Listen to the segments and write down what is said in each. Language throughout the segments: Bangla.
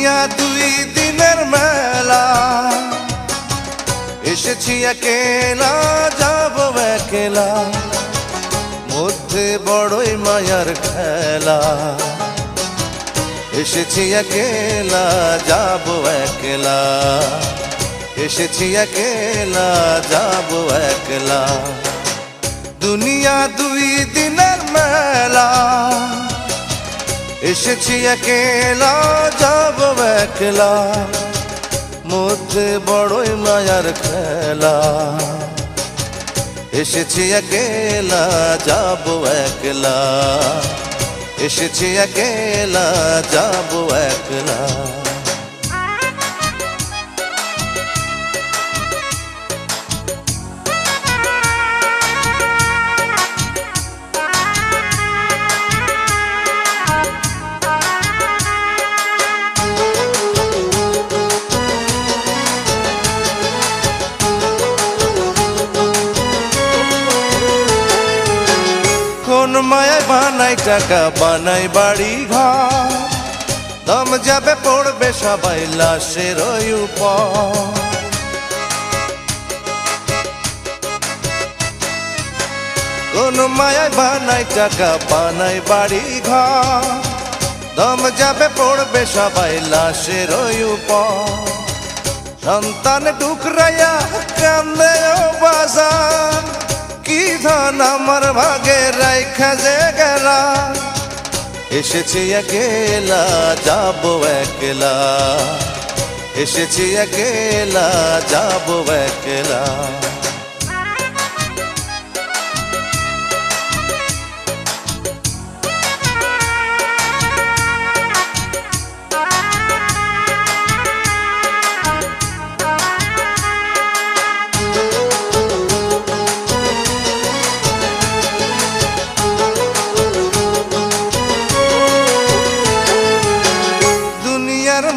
দুনিয়া দুই দিনের মেলা, এসেছি একেলা যাব একলা, মধ্যে বড়ই মায়ার খেলা। এসেছি একেলা যাব একলা, এসেছি একেলা যাব একলা। দুনিয়া দুই দিনের মেলা, এসেছি একেলা যাব একলা, মধ্যে বড়ই মায়ার খেলা। এসেছি একেলা যাব একলা, এসেছি একেলা যাব একলা। কোন মায়ায় বানাই টাকা, বানাই বাড়ি ঘর, দম যাবে পড়বে সবাই লাশের উপর। কোন মায়ায় বানাই টাকা, বানাই বাড়ি ঘর, দম যাবে পড়বে সবাই লাশের উপর। সন্তান টুকরাইয়া কান্দে ও বাজার, কি ধন আমার ভাগে রাইখা যে গেলা। এসেছি একেলা যাব একলা, এসেছি একেলা যাব একলা।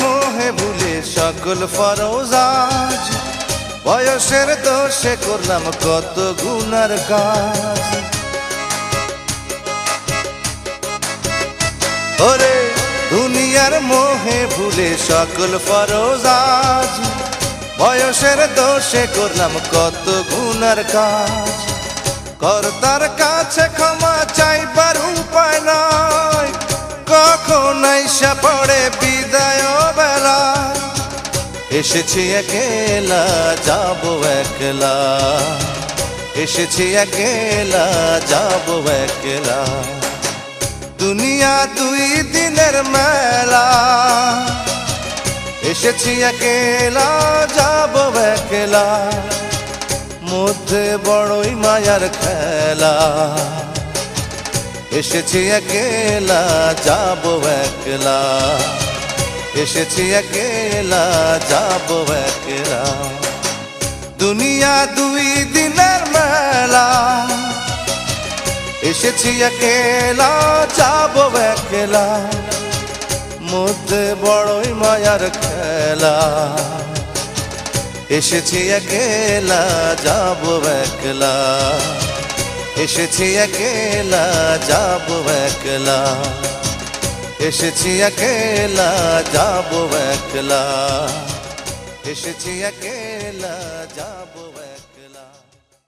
মোহে ভুলে সকল ফরজ আজ, বয়সের দোষে করলাম কত গুনার কাজ। ওরে দুনিয়ার মোহে ভুলে সকল ফরজ আজ, বয়সের দোষে করলাম কত গুনার কাজ। কর্তার কাছে ক্ষমা চাইবার উপায় নাই, কখন আইসা পড়ে বিদায় বেলা। এসেছি একেলা যাব একলা, এসেছি একেলা যাব একলা। দুনিয়া দুই দিনের মেলা, এসেছি একেলা যাব একলা, মধ্যে বড়ই মায়ার খেলা। এসেছি একেলা যাব একলা, এসেছি একেলা যাব একলা। দুনিয়া দুই দিনের মেলা, এসেছি একেলা যাব একলা, মধ্যে বড়ই মায়ার খেলা। এসেছি একেলা যাব একলা, এসেছি একেলা যাব একলা, এসেছি একেলা যাব একলা, এসেছি একেলা যাব।